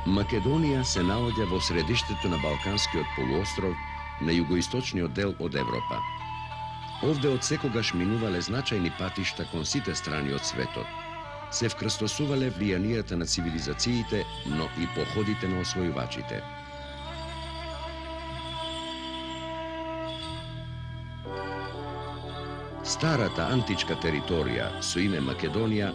Македонија се наоѓа во средиштето на Балканскиот полуостров, на југоисточниот дел од Европа. Овде од секогаш минувале значајни патишта кон сите страни од светот. Се вкрстосувале влијанијата на цивилизациите, но и походите на освојувачите. Старата античка територија, со име Македонија,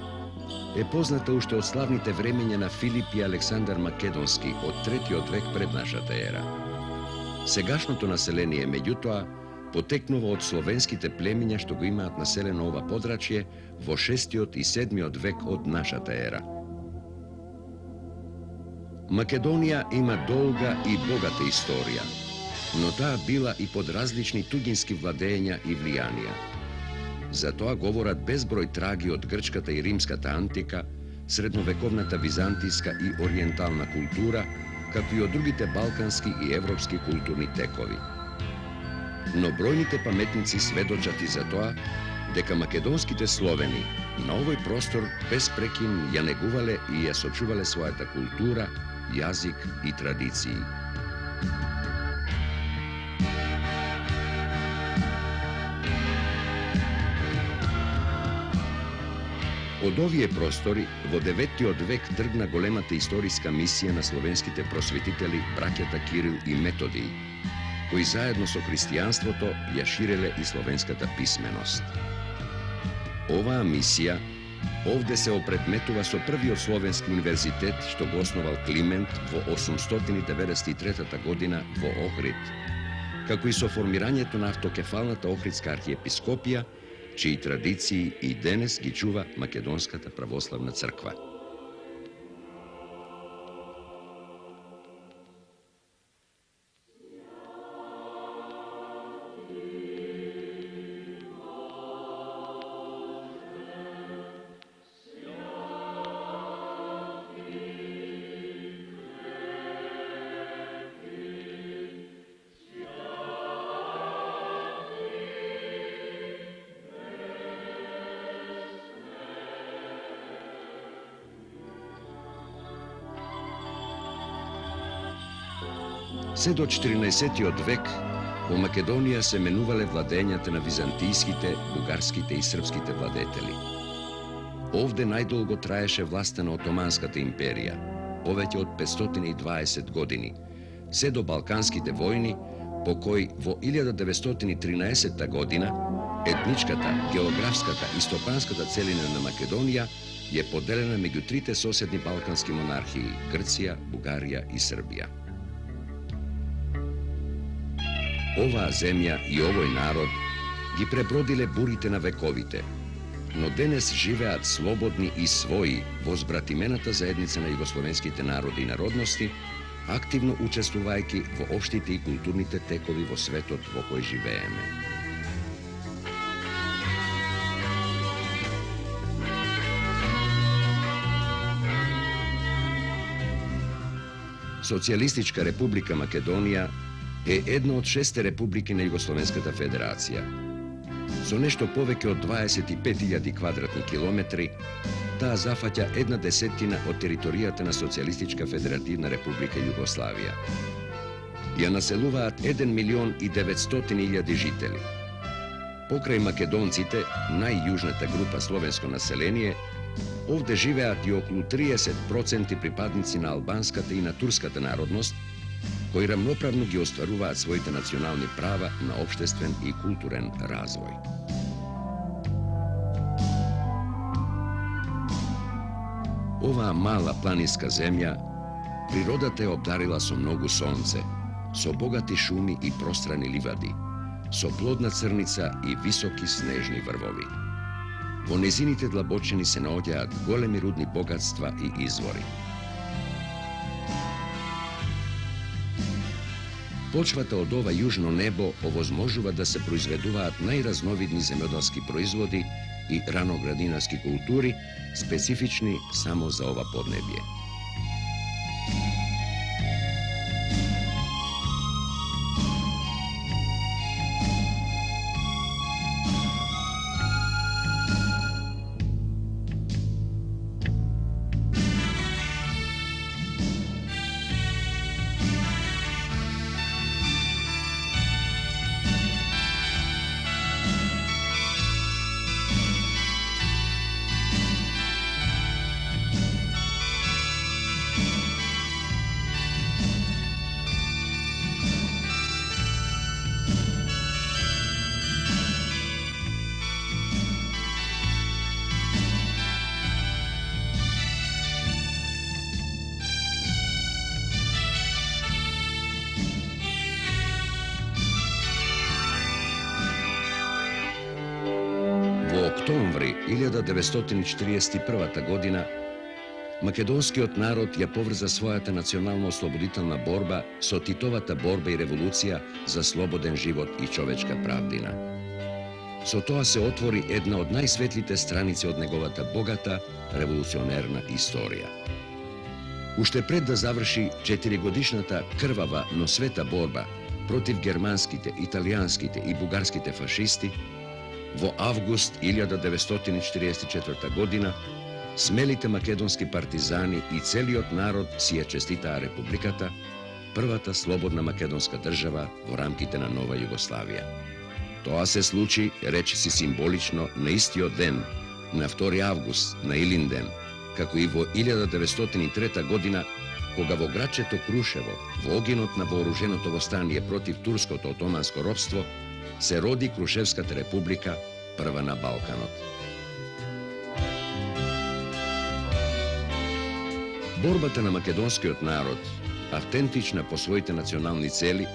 е позната уште од славните времења на Филип и Александар Македонски од 3 век пред нашата ера. Сегашното население, меѓутоа, потекнува од словенските племиња што го имаат населено ова подрачје во 6 и 7 век од нашата ера. Македонија има долга и богата историја, но таа била и под различни туѓински владења и влијанија. За тоа говорат безброј траги од грчката и римската антика, средновековната византиска и ориентална култура, како и од другите балкански и европски културни текови. Но бројните паметници сведочат и за тоа дека македонските словени на овој простор без прекин ја негувале и ја сочувале својата култура, јазик и традиции. Од овие простори во 9 век тргна големата историска мисија на словенските просветители браќата Кирил и Методий, кои заедно со христијанството ја ширеле и словенската писменост. Оваа мисија овде се опредметува со првиот словенски универзитет што го основал Климент во 893 година во Охрид, како и со формирањето на автокефалната Охридска архиепископија, чии традиции и денес ги чува Македонската православна црква. Се до 14 век во Македонија се менувале владењата на византиските, бугарските и српските владетели. Овде најдолго траеше власта на Отоманската империја, повеќе од 520 години, се до Балканските војни, по кои во 1913 година етничката, географската и стопанската целина на Македонија е поделена меѓу трите соседни балкански монархии – Грција, Бугарија и Србија. Оваа земја и овој народ ги пребродиле бурите на вековите, но денес живеат слободни и своји во збратимената заедница на југословенските народи и народности, активно учествувајќи во општите и културните текови во светот во кој живееме. Социјалистичка република Македонија е една од 6 републики на Југословенската федерација. Со нешто повеќе од 25.000 квадратни километри, таа зафаќа 1/10 од територијата на Социјалистичка федеративна република Југославија. Ја населуваат 1.900.000 жители. Покрај македонците, најјужната група словенско население, овде живеат и околу 30% припадници на албанската и на турската народност, кои рамноправно ги остваруваат своите национални права на општествен и културен развој. Оваа мала планинска земја, природата е обдарила со многу сонце, со богати шуми и пространи ливади, со плодна црница и високи снежни врвови. Во незините длабочини се наоѓаат големи рудни богатства и извори. Почвата од ова јужно небо овозможува да се произведуваат најразновидни земјоделски производи и раноградинарски култури, специфични само за ова поднебје. 1941 година македонскиот народ ја поврза својата национално-ослободителна борба со Титовата борба и револуција за слободен живот и човечка правдина. Со тоа се отвори една од најсветлите страници од неговата богата револуционерна историја. Уште пред да заврши 4-годишната крвава, но света борба против германските, италијанските и бугарските фашисти, во август 1944 година смелите македонски партизани и целиот народ си ја честитаа републиката, првата слободна македонска држава во рамките на нова Југославија. Тоа се случи, речиси символично, на истиот ден, на 2 август, на Илинден, како и во 1903 година, кога во градчето Крушево, во огинот на вооруженото востание против турското отоманско робство, се роди Крушевската република, прва на Балканот. Борбата на македонскиот народ, автентична по своите национални цели,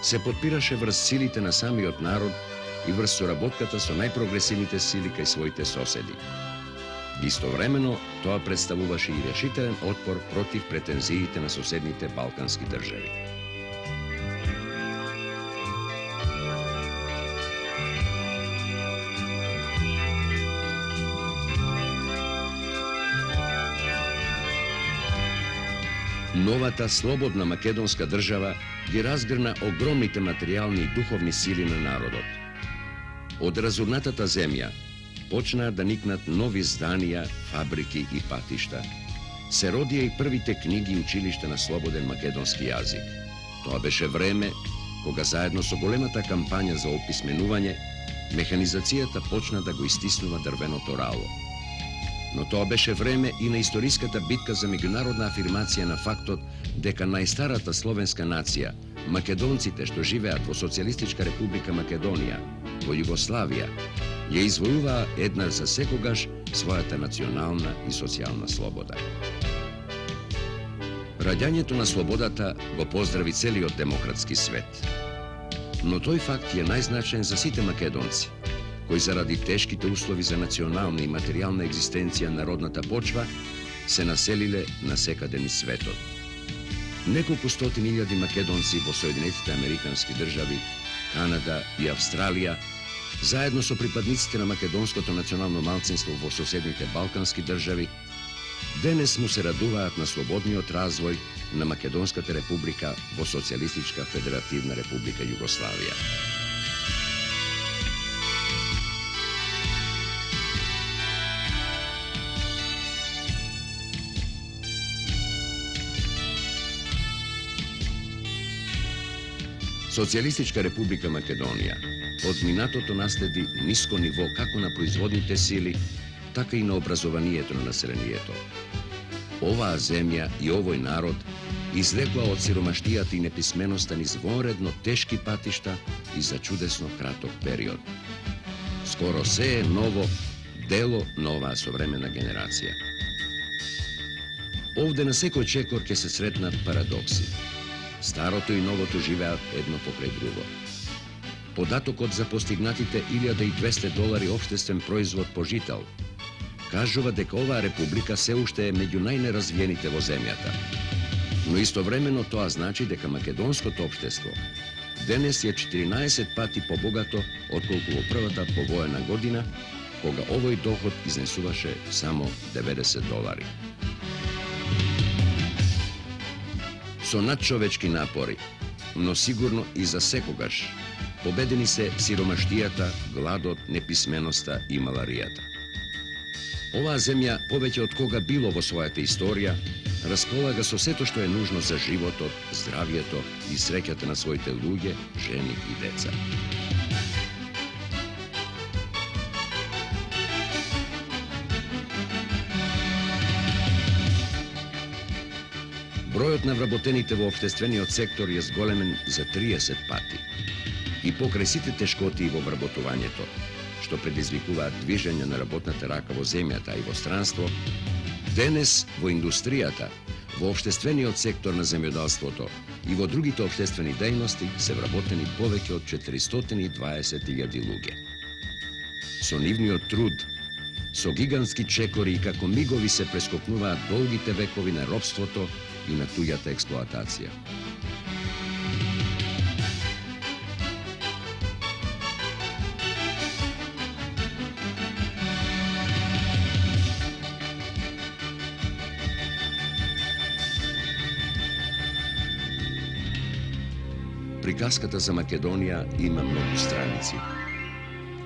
се подпираше врз силите на самиот народ и врз соработката со најпрогресивните сили кај своите соседи. Истовремено, тоа представуваше и решителен отпор против претензиите на соседните балкански држави. Новата слободна македонска држава ги разгрна огромните материјални и духовни сили на народот. Од разурнатата земја почнаа да никнат нови зданија, фабрики и патишта. Се родија и првите книги и училишта на слободен македонски јазик. Тоа беше време кога заедно со големата кампања за описменување, механизацијата почна да го истиснува дрвеното рало. Но тоа беше време и на историската битка за меѓународна афирмација на фактот дека најстарата словенска нација, македонците што живеат во Социјалистичка република Македонија, во Југославија, ја извојуваа една за секогаш својата национална и социјална слобода. Раѓањето на слободата го поздрави целиот демократски свет. Но тој факт е најзначаен за сите македонци, кои заради тешките услови за национална и материјална екзистенција на родната почва се населиле насекаде низ светот. Неколку стотини илјади македонци во Соединетите Американски држави, Канада и Австралија, заедно со припадниците на македонското национално малцинство во соседните балкански држави, денес му се радуваат на слободниот развој на Македонската република во Социјалистичка федеративна република Југославија. Социјалистичка република Македонија од минатото наследи ниско ниво како на производните сили, така и на образованието на населението. Оваа земја и овој народ излекоа од сиромаштијата и неписменоста низ вонредно тешки патишта и за чудесно краток период. Скоро се е ново дело на оваа современа генерација. Овде на секој чекор ќе се сретнат парадокси. Старото и новото живеат едно покрај друго. Податокот за постигнатите $1200 општествен производ по жител кажува дека оваа република се уште е меѓу најнеразвиените во земјата. Но истовремено тоа значи дека македонското општество денес е 14 пати побогато отколку во првата повоена година, кога овој доход изнесуваше само $90. Со надчовечки напори, но сигурно и за секогаш, победени се сиромаштијата, гладот, неписменоста и маларијата. Оваа земја, повеќе од кога било во својата историја, располага со сето што е нужно за животот, здравието и среќата на своите луѓе, жени и деца. Бројот на вработените во општествениот сектор е зголемен за 30 пати. И покрај сите тешкоти во вработувањето, што предизвикуваат движење на работната рака во земјата и во странство, денес во индустријата, во општествениот сектор на земјоделството и во другите општествени дејности се вработени повеќе од 420.000 луѓе. Со нивниот труд, со гигантски чекори и како мигови се прескокнуваат долгите векови на робството и на туѓата експлоатација. Приказката за Македонија има многу страници.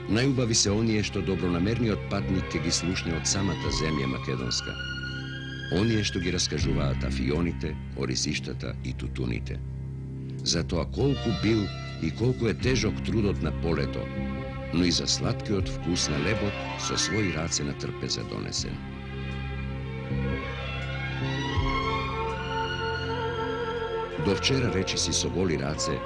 Најубави се оние што добронамерниот патник ќе ги слушне од самата земја македонска. Оние што ги раскажуваат афионите, оризиштата и тутуните. За тоа колку бил и колку е тежок трудот на полето, но и за сладкиот вкус на лебот со своји раце на трпеза донесен. До вчера, речиси со голи раце,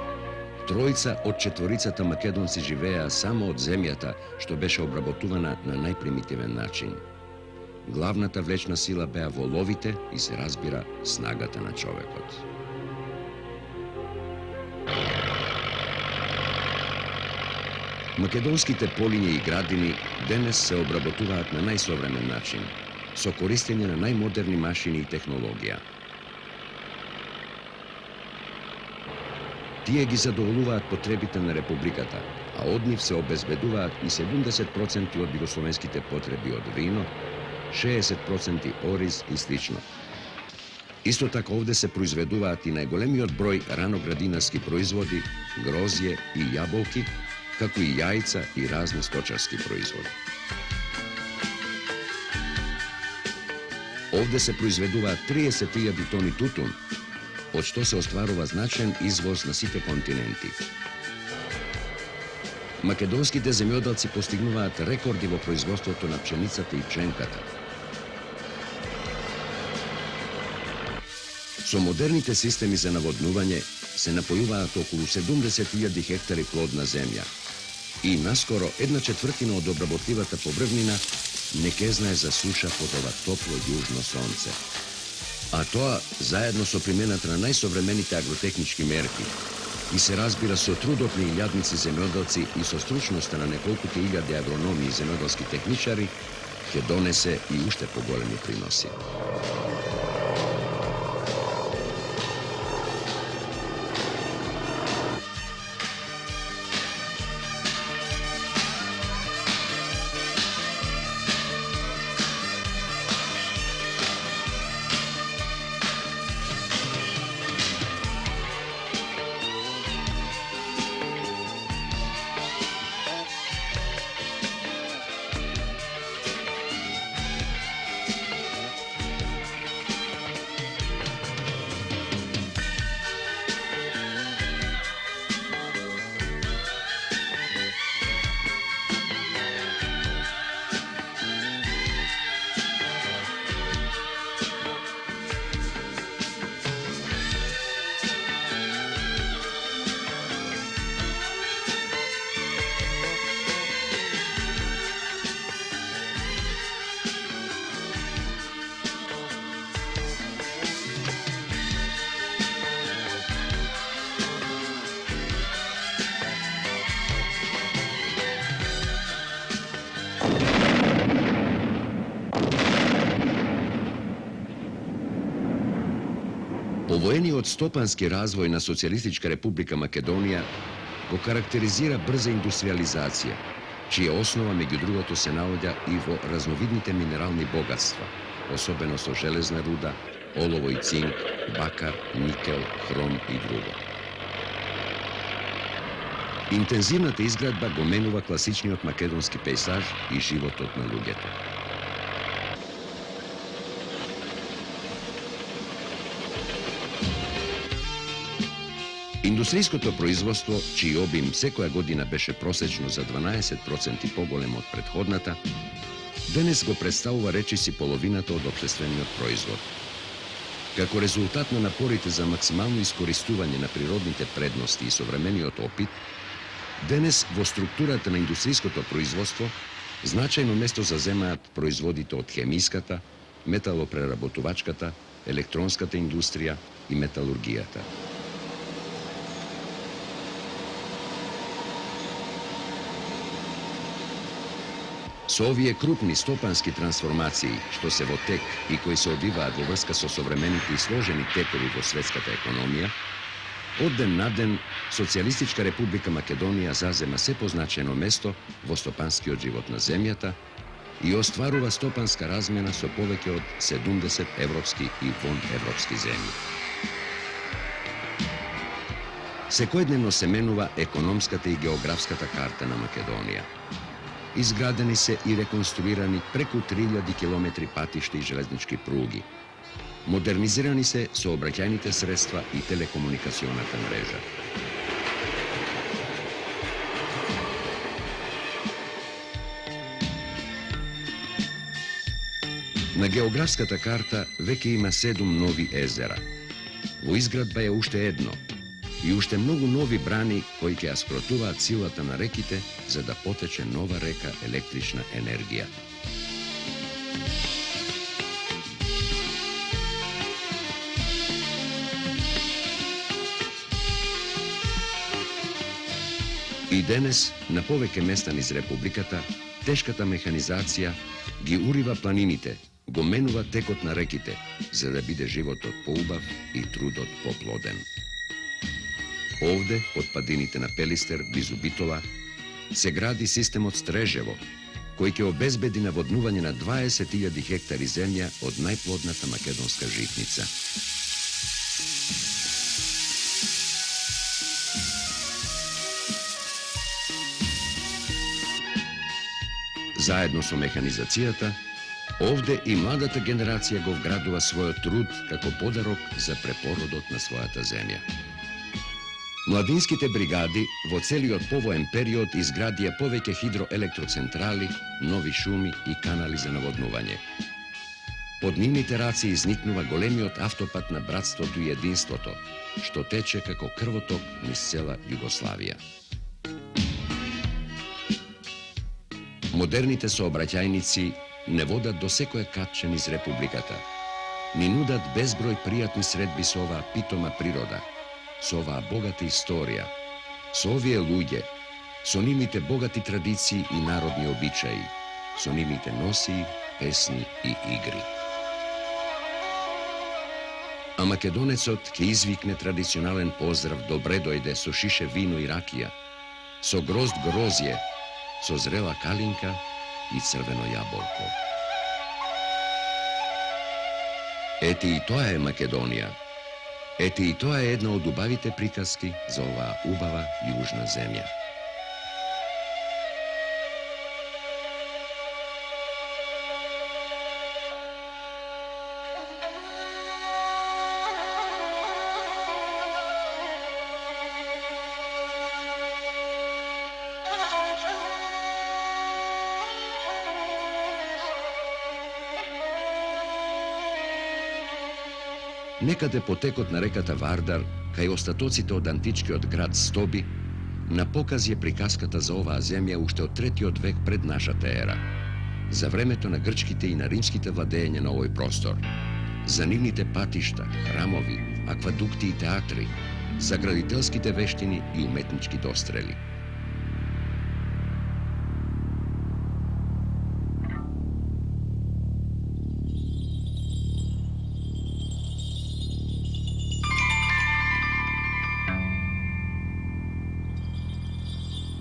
тројца од четворицата македонци живееа само од земјата што беше обработувана на најпримитивен начин. Главната влечна сила беа воловите и се разбира снагата на човекот. Македонските полиња и градини денес се обработуваат на најсовремен начин, со користење на најмодерни машини и технологија. Тие ги задоволуваат потребите на Републиката, а од нив се обезбедуваат и 70% од југословенските потреби од вино, 60% ориз и слично. Исто така овде се произведуваат и најголемиот број раноградинарски производи, грозје и јаболки, како и јајца и разни сточарски производи. Овде се произведуваат 30.000 тони тутун, од што се остварува значаен извоз на сите континенти. Македонските земјоделци постигнуваат рекорди во производството на пшеницата и пшенката. Со модерните системи за наводнување се напојуваат околу 70.000 хектари плодна земја и наскоро 1/4 од обработливата поврвнина не ке знае за суша под ова топло јужно сонце. А тоа заедно со примената на најсовремените агротехнички мерки и се разбира со трудот на илјадници земјоделци и со стручноста на неколкуте илјади агрономи и земјоделски техничари, ќе донесе и уште поголеми приноси. Повоениот стопански развој на Социјалистичка република Македонија го карактеризира брза индустриализација, чија основа меѓу другото се наоѓа и во разновидните минерални богатства, особено со железна руда, олово и цинк, бакар, никел, хром и друго. Интензивната изградба го менува класичниот македонски пејзаж и животот на луѓето. Индустријското производство, чиј обим секоја година беше просечно за 12% поголем од претходната, денес го представува речиси половината од општествениот производ. Како резултат на напорите за максимално искористување на природните предности и современиот опит, денес во структурата на индустријското производство значајно место заземаат производите од хемиската, металопреработувачката, електронската индустрија и металургијата. Со овие крупни стопански трансформации, што се во тек и кои се одвиваат во врска со современите и сложени текови во светската економија, од ден на ден Социјалистичка република Македонија зазема се позначено место во стопанскиот живот на земјата и остварува стопанска размена со повеќе од 70 европски и воневропски земји. Секојдневно се менува економската и географската карта на Македонија. Изградени се и реконструирани преку 3000 километри патишта и железнички пруги. Модернизирани се сообраќајните средства и телекомуникационата мрежа. На географската карта веќе има 7 нови езера. Во изградба е уште едно и уште многу нови брани кои ќе ја спротуваат силата на реките за да потече нова река електрична енергија. И денес, на повеќе места низ републиката, тешката механизација ги урива планините, го менува текот на реките, за да биде животот поубав и трудот поплоден. Овде, под падините на Пелистер, близу Битола, се гради системот Стрежево, кој ќе обезбеди наводнување на 20.000 хектари земја од најплодната македонска житница. Заедно со механизацијата, овде и младата генерација го вградува својот труд како подарок за препородот на својата земја. Младинските бригади во целиот повоен период изградија повеќе хидроелектроцентрали, нови шуми и канали за наводнување. Под нивните раци изникнува големиот автопат на братството и единството, што тече како крвоток низ цела Југославија. Модерните сообраќајници не водат до секоја катче низ републиката, ни нудат безброј пријатни средби со оваа питома природа, со оваа богата историја, со овие луѓе, со нивните богати традиции и народни обичаи, со нивните носии, песни и игри. А македонецот ќе извикне традиционален поздрав добре дојде со шише вино и ракија, со грозд грозје, со зрела калинка и црвено јаболко. Ети и тоа е Македонија. Ети и тоа е една од убавите приказки за оваа убава јужна земја. Некаде по текот на реката Вардар, кај остатоците од античкиот град Стоби, на показ е приказката за оваа земја уште од 3. век пред нашата ера, за времето на грчките и на римските владења на овој простор, за нивните патишта, храмови, аквадукти и театри, за градителските вештини и уметнички дострели.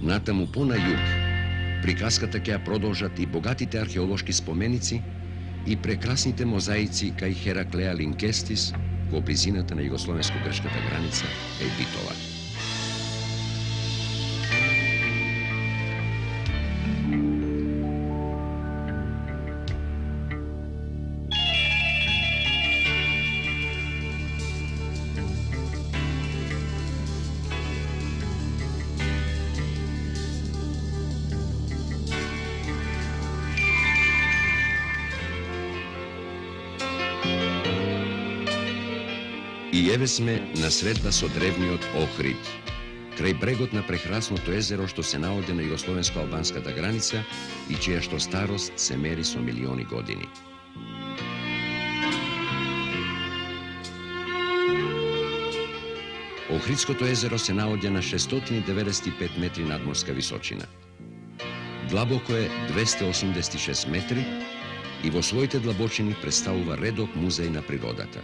Натаму по на југ, приказката ќе ја продолжат и богатите археолошки споменици и прекрасните мозаици кај Хераклеа Линкестис во близината на југословенско-грчката граница е Битола. И еве сме на средба со древниот Охрид, крај брегот на прекрасното езеро што се наоѓа на југословенско-албанската граница и чија што старост се мери со милиони години. Охридското езеро се наоѓа на 695 метри надморска височина. Длабоко е 286 метри и во своите длабочини представува редок музеј на природата.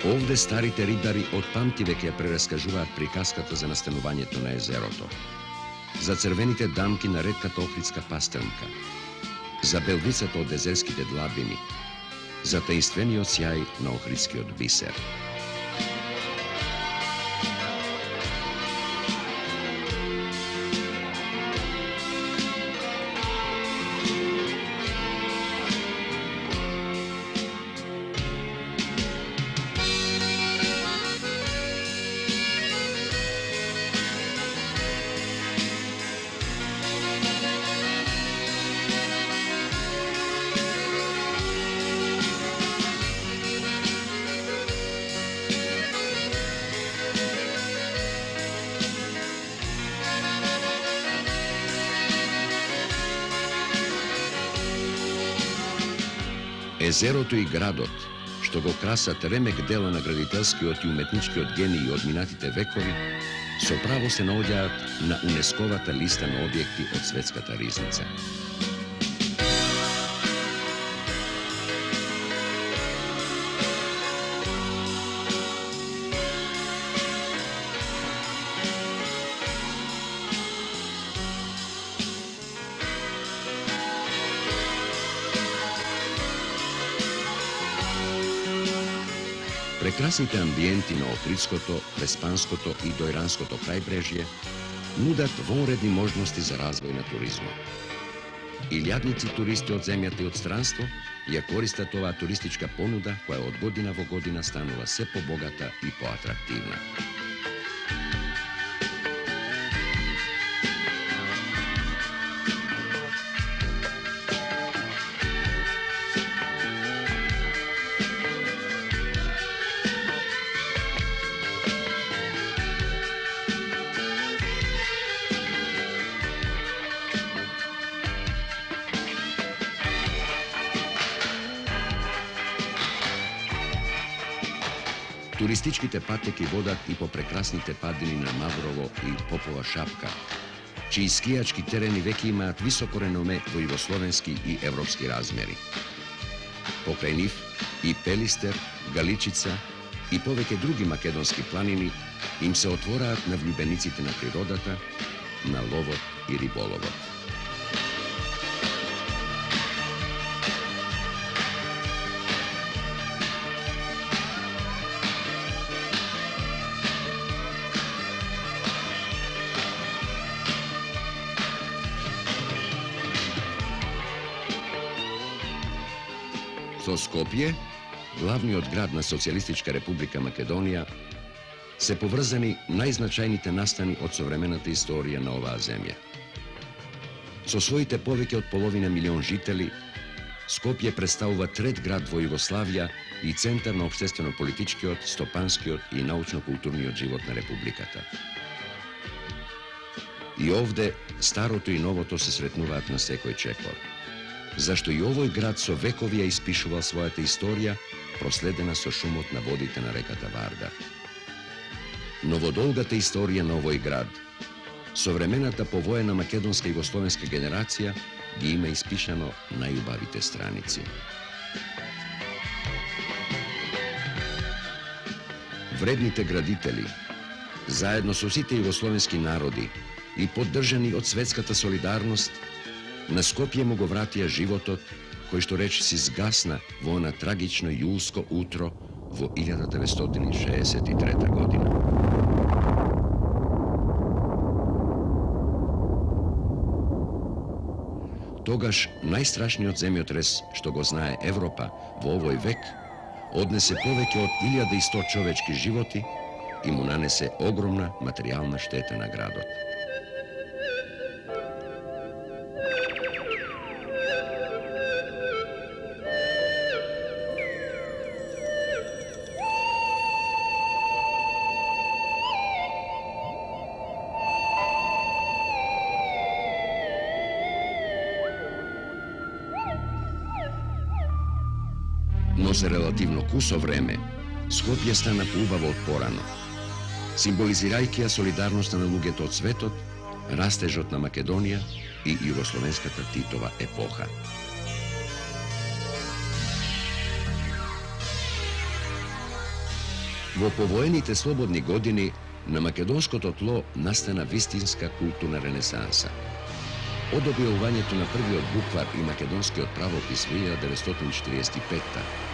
Овде старите рибари од памтивеќе ја прераскажуваат приказката за настанувањето на езерото, за црвените дамки на ретката охридска пастрмка, за белвицата од езерските длабини, за таинствениот сјај на охридскиот бисер. Езерото и градот, што го красат ремек дела на градителскиот и уметничкиот гении од минатите векови, со право се наоѓаат на УНЕСКО-вата листа на објекти од светската ризница. Прекрасните амбиенти на Охридското, Преспанското и Дојранското крајбрежје нудат вонредни можности за развој на туризмот. Илјадници туристи од земјата и од странство ја користат оваа туристичка понуда која од година во година станува се побогата и поатрактивна. Туристичките патеки водат и по прекрасните падини на Маврово и Попова шапка, чии скијачки терени веќе имаат високо реноме во југословенски и европски размери. Покрај нив и Пелистер, Галичица и повеќе други македонски планини им се отвораат на влюбениците на природата, на ловот и риболовот. Со Скопје, главниот град на Социјалистичка република Македонија, се поврзани најзначајните настани од современата историја на оваа земја. Со своите повеќе од половина милион жители, Скопје представува трет град во Југославија и центар на општествено-политичкиот, стопанскиот и научно-културниот живот на републиката. И овде старото и новото се сретнуваат на секој чекор, зашто и овој град со векови ја испишувал својата историја, проследена со шумот на водите на реката Вардар. Но во долгата историја на овој град, современата повоена македонска и југословенска генерација ги има испишано најубавите страници. Вредните градители, заедно со сите југословенски народи и поддржани од светската солидарност, на Скопје му го вратија животот кој што речиси згасна во она трагично јулско утро во 1963 година. Тогаш најстрашниот земјотрес што го знае Европа во овој век однесе повеќе од 1100 човечки животи и му нанесе огромна материјална штета на градот. Но за релативно кусо време, Скопје стана поубаво од порано. Символизирајќи ја солидарноста на луѓето од светот, растежот на Македонија и југословенската Титова епоха. Во повоените слободни години на македонското тло настана вистинска културна ренесанса. Од објавувањето на првиот буквар и македонскиот правопис во 1945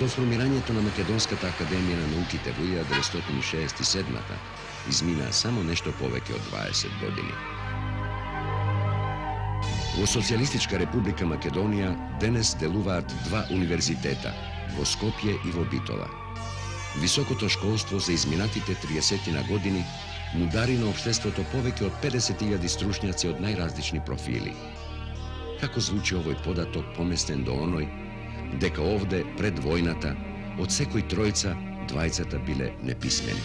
до формирањето на Македонската академија на науките во 1967 изминаа само нешто повеќе од 20 години. Во Социјалистичка република Македонија денес делуваат два универзитета во Скопје и во Битола. Високото школство за изминатите 30 години му дари на општеството повеќе од 50.000 стручњаци од најразлични профили. Како звучи овој податок поместен до оној, дека овде, пред војната, од секој тројца, двајцата биле неписмени.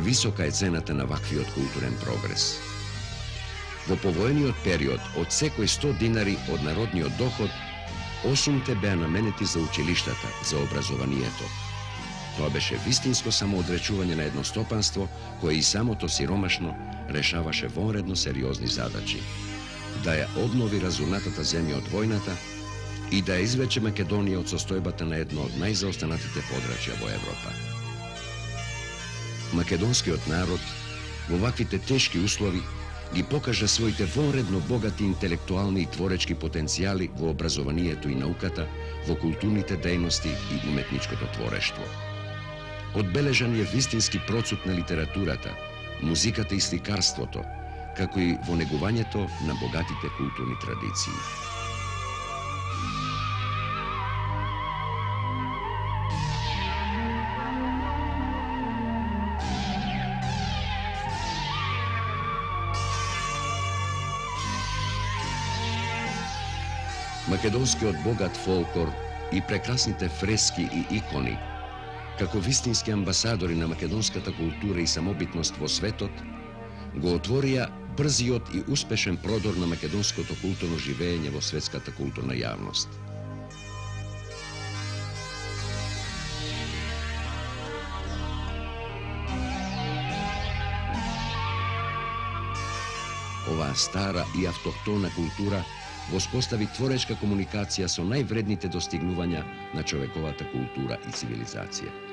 Висока е цената на ваквиот културен прогрес. Во повоениот период, од секој 100 динари од народниот доход, 8 беа наменети за училиштата, за образованието. Тоа беше вистинско самоодречување на едно стопанство, кое и самото сиромашно решаваше вонредно сериозни задачи. Да ја обнови разурнатата земја од војната и да ја извлече Македонија од состојбата на едно од најзаостанатите подрачја во Европа. Македонскиот народ во ваквите тешки услови ги покажа своите вонредно богати интелектуални и творечки потенцијали во образованието и науката, во културните дејности и уметничкото творештво. Одбележан е вистински процут на литературата, музиката и сликарството, како и во негувањето на богатите културни традиции. Македонскиот богат фолклор и прекрасните фрески и икони, како вистински амбасадори на македонската култура и самобитност во светот, го отворија брзиот и успешен продор на македонското културно живење во светската културна јавност. Оваа стара и автохтона култура воспостави творечка комуникација со највредните достигнувања на човековата култура и цивилизација.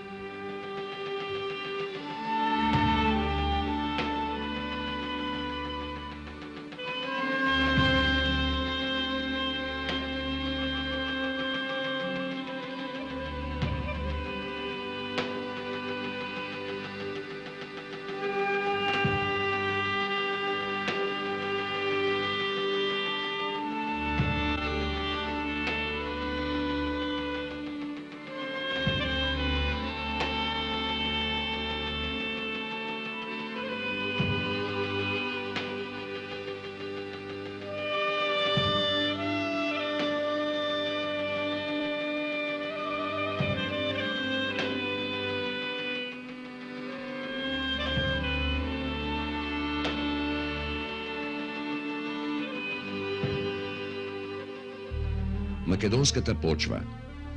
Македонската почва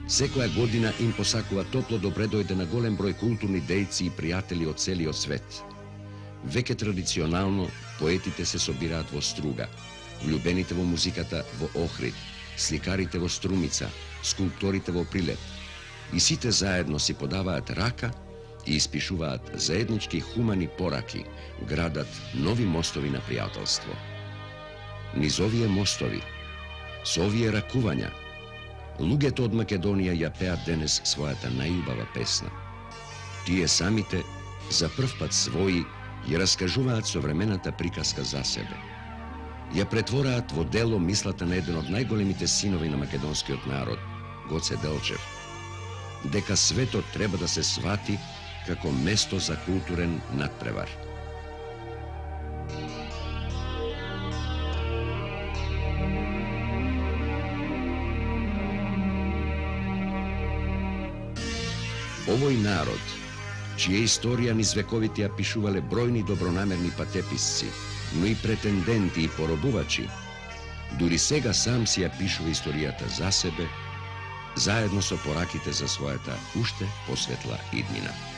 секоја година им посакува топло добре дојде на голем број културни дејци и пријатели од целиот свет. Веќе традиционално поетите се собираат во Струга, влюбените во музиката во Охрид, сликарите во Струмица, скулпторите во Прилеп. И сите заедно си подаваат рака и испишуваат заеднички хумани пораки, градат нови мостови на пријателство. Низ овие мостови, со овие ракувања, луѓето од Македонија ја пеат денес својата најубава песна. Тие самите, за прв пат своји, ја раскажуваат современата приказка за себе. Ја претвораат во дело мислата на еден од најголемите синови на македонскиот народ, Гоце Делчев, дека светот треба да се свати како место за културен надпревар. Овој народ, чија историја низ вековите ја пишувале бројни добронамерни патеписци, но и претенденти и поробувачи, Дури сега сам си ја пишува историјата за себе, заедно со пораките за својата уште посветла иднина.